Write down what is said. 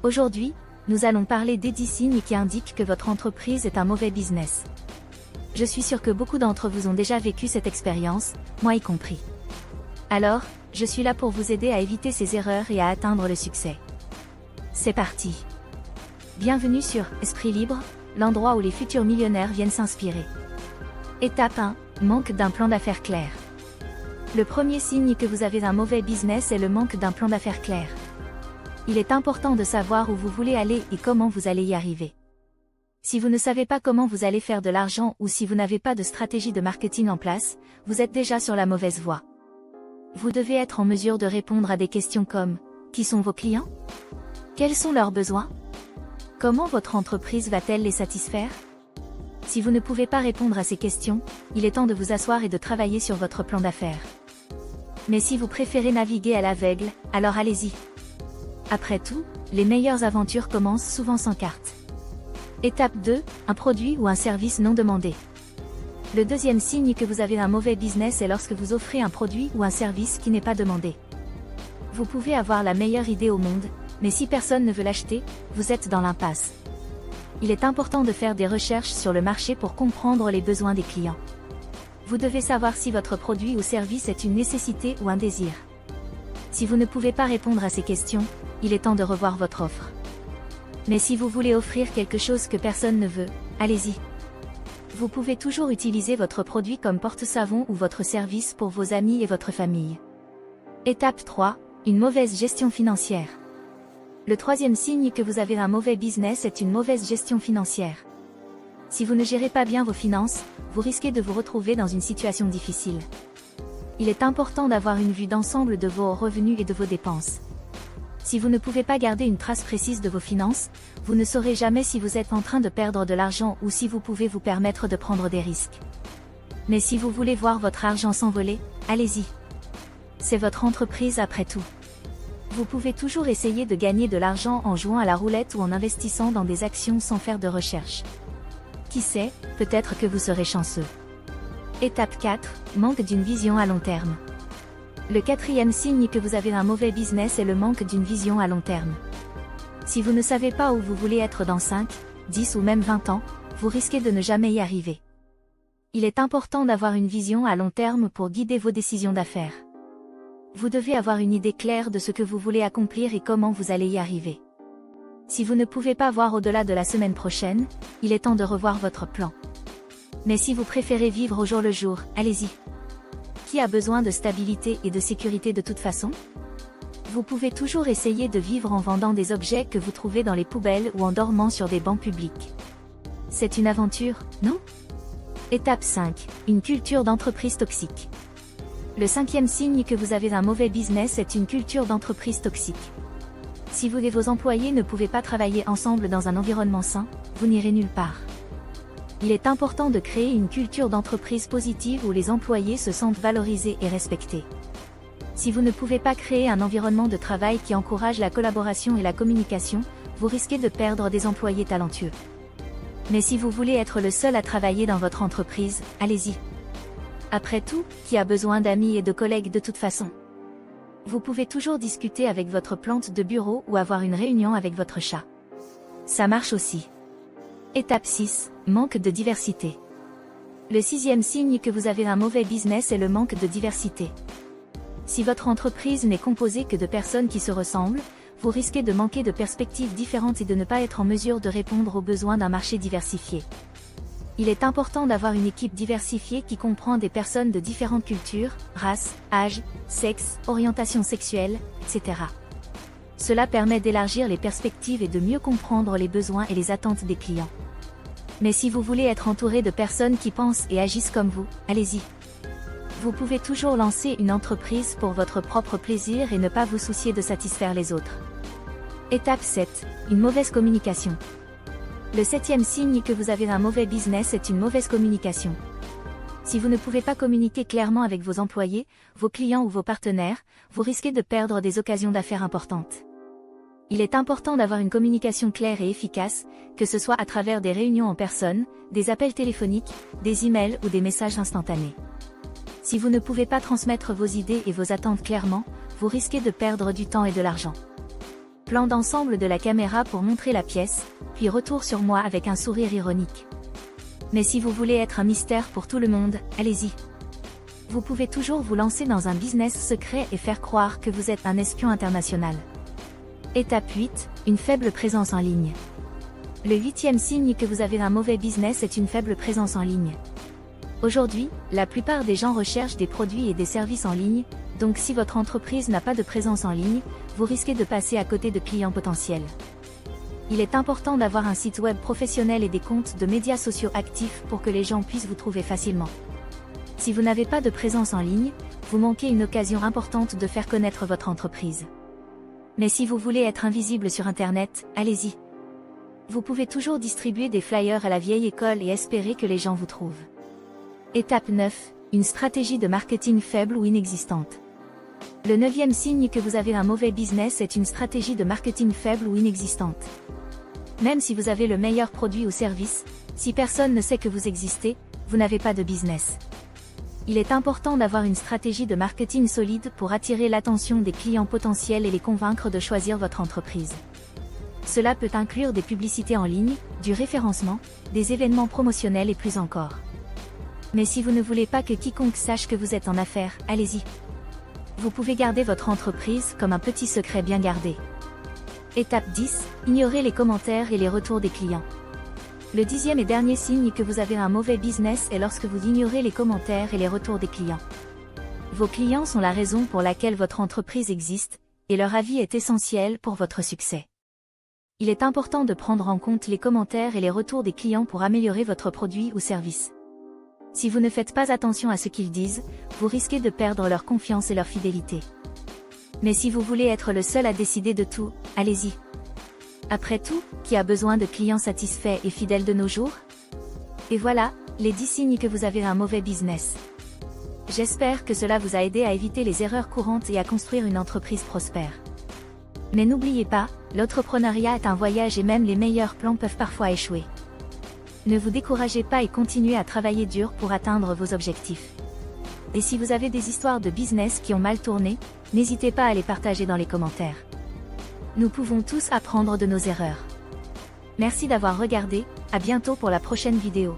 Aujourd'hui, nous allons parler des 10 signes qui indiquent que votre entreprise est un mauvais business. Je suis sûr que beaucoup d'entre vous ont déjà vécu cette expérience, moi y compris. Alors, je suis là pour vous aider à éviter ces erreurs et à atteindre le succès. C'est parti. Bienvenue sur Esprit Libre, l'endroit où les futurs millionnaires viennent s'inspirer. Étape 1, manque d'un plan d'affaires clair. Le premier signe que vous avez un mauvais business est le manque d'un plan d'affaires clair. Il est important de savoir où vous voulez aller et comment vous allez y arriver. Si vous ne savez pas comment vous allez faire de l'argent ou si vous n'avez pas de stratégie de marketing en place, vous êtes déjà sur la mauvaise voie. Vous devez être en mesure de répondre à des questions comme « Qui sont vos clients ? Quels sont leurs besoins ? Comment votre entreprise va-t-elle les satisfaire ?» Si vous ne pouvez pas répondre à ces questions, il est temps de vous asseoir et de travailler sur votre plan d'affaires. Mais si vous préférez naviguer à l'aveugle, alors allez-y. Après tout, les meilleures aventures commencent souvent sans carte. Étape 2, un produit ou un service non demandé. Le deuxième signe que vous avez un mauvais business est lorsque vous offrez un produit ou un service qui n'est pas demandé. Vous pouvez avoir la meilleure idée au monde, mais si personne ne veut l'acheter, vous êtes dans l'impasse. Il est important de faire des recherches sur le marché pour comprendre les besoins des clients. Vous devez savoir si votre produit ou service est une nécessité ou un désir. Si vous ne pouvez pas répondre à ces questions, il est temps de revoir votre offre. Mais si vous voulez offrir quelque chose que personne ne veut, allez-y. Vous pouvez toujours utiliser votre produit comme porte-savon ou votre service pour vos amis et votre famille. Étape 3, une mauvaise gestion financière. Le troisième signe que vous avez un mauvais business est une mauvaise gestion financière. Si vous ne gérez pas bien vos finances, vous risquez de vous retrouver dans une situation difficile. Il est important d'avoir une vue d'ensemble de vos revenus et de vos dépenses. Si vous ne pouvez pas garder une trace précise de vos finances, vous ne saurez jamais si vous êtes en train de perdre de l'argent ou si vous pouvez vous permettre de prendre des risques. Mais si vous voulez voir votre argent s'envoler, allez-y. C'est votre entreprise après tout. Vous pouvez toujours essayer de gagner de l'argent en jouant à la roulette ou en investissant dans des actions sans faire de recherche. Qui sait, peut-être que vous serez chanceux. Étape 4, manque d'une vision à long terme. Le quatrième signe que vous avez un mauvais business est le manque d'une vision à long terme. Si vous ne savez pas où vous voulez être dans 5, 10 ou même 20 ans, vous risquez de ne jamais y arriver. Il est important d'avoir une vision à long terme pour guider vos décisions d'affaires. Vous devez avoir une idée claire de ce que vous voulez accomplir et comment vous allez y arriver. Si vous ne pouvez pas voir au-delà de la semaine prochaine, il est temps de revoir votre plan. Mais si vous préférez vivre au jour le jour, allez-y. Qui a besoin de stabilité et de sécurité de toute façon ? Vous pouvez toujours essayer de vivre en vendant des objets que vous trouvez dans les poubelles ou en dormant sur des bancs publics. C'est une aventure, non ? Étape 5, une culture d'entreprise toxique. Le cinquième signe que vous avez un mauvais business est une culture d'entreprise toxique. Si vous et vos employés ne pouvez pas travailler ensemble dans un environnement sain, vous n'irez nulle part. Il est important de créer une culture d'entreprise positive où les employés se sentent valorisés et respectés. Si vous ne pouvez pas créer un environnement de travail qui encourage la collaboration et la communication, vous risquez de perdre des employés talentueux. Mais si vous voulez être le seul à travailler dans votre entreprise, allez-y. Après tout, qui a besoin d'amis et de collègues de toute façon ? Vous pouvez toujours discuter avec votre plante de bureau ou avoir une réunion avec votre chat. Ça marche aussi. Étape 6, manque de diversité. Le sixième signe que vous avez un mauvais business est le manque de diversité. Si votre entreprise n'est composée que de personnes qui se ressemblent, vous risquez de manquer de perspectives différentes et de ne pas être en mesure de répondre aux besoins d'un marché diversifié. Il est important d'avoir une équipe diversifiée qui comprend des personnes de différentes cultures, races, âges, sexes, orientations sexuelles, etc. Cela permet d'élargir les perspectives et de mieux comprendre les besoins et les attentes des clients. Mais si vous voulez être entouré de personnes qui pensent et agissent comme vous, allez-y. Vous pouvez toujours lancer une entreprise pour votre propre plaisir et ne pas vous soucier de satisfaire les autres. Étape 7, une mauvaise communication. Le septième signe que vous avez un mauvais business est une mauvaise communication. Si vous ne pouvez pas communiquer clairement avec vos employés, vos clients ou vos partenaires, vous risquez de perdre des occasions d'affaires importantes. Il est important d'avoir une communication claire et efficace, que ce soit à travers des réunions en personne, des appels téléphoniques, des emails ou des messages instantanés. Si vous ne pouvez pas transmettre vos idées et vos attentes clairement, vous risquez de perdre du temps et de l'argent. Plan d'ensemble de la caméra pour montrer la pièce, puis retour sur moi avec un sourire ironique. Mais si vous voulez être un mystère pour tout le monde, allez-y. Vous pouvez toujours vous lancer dans un business secret et faire croire que vous êtes un espion international. Étape 8, une faible présence en ligne. Le 8e signe que vous avez un mauvais business est une faible présence en ligne. Aujourd'hui, la plupart des gens recherchent des produits et des services en ligne, donc si votre entreprise n'a pas de présence en ligne, vous risquez de passer à côté de clients potentiels. Il est important d'avoir un site web professionnel et des comptes de médias sociaux actifs pour que les gens puissent vous trouver facilement. Si vous n'avez pas de présence en ligne, vous manquez une occasion importante de faire connaître votre entreprise. Mais si vous voulez être invisible sur Internet, allez-y. Vous pouvez toujours distribuer des flyers à la vieille école et espérer que les gens vous trouvent. Étape 9, une stratégie de marketing faible ou inexistante. Le 9e signe que vous avez un mauvais business est une stratégie de marketing faible ou inexistante. Même si vous avez le meilleur produit ou service, si personne ne sait que vous existez, vous n'avez pas de business. Il est important d'avoir une stratégie de marketing solide pour attirer l'attention des clients potentiels et les convaincre de choisir votre entreprise. Cela peut inclure des publicités en ligne, du référencement, des événements promotionnels et plus encore. Mais si vous ne voulez pas que quiconque sache que vous êtes en affaires, allez-y. Vous pouvez garder votre entreprise comme un petit secret bien gardé. Étape 10, ignorez les commentaires et les retours des clients. Le 10e et dernier signe que vous avez un mauvais business est lorsque vous ignorez les commentaires et les retours des clients. Vos clients sont la raison pour laquelle votre entreprise existe, et leur avis est essentiel pour votre succès. Il est important de prendre en compte les commentaires et les retours des clients pour améliorer votre produit ou service. Si vous ne faites pas attention à ce qu'ils disent, vous risquez de perdre leur confiance et leur fidélité. Mais si vous voulez être le seul à décider de tout, allez-y. Après tout, qui a besoin de clients satisfaits et fidèles de nos jours? Et voilà, les 10 signes que vous avez un mauvais business. J'espère que cela vous a aidé à éviter les erreurs courantes et à construire une entreprise prospère. Mais n'oubliez pas, l'entrepreneuriat est un voyage et même les meilleurs plans peuvent parfois échouer. Ne vous découragez pas et continuez à travailler dur pour atteindre vos objectifs. Et si vous avez des histoires de business qui ont mal tourné, n'hésitez pas à les partager dans les commentaires. Nous pouvons tous apprendre de nos erreurs. Merci d'avoir regardé, à bientôt pour la prochaine vidéo.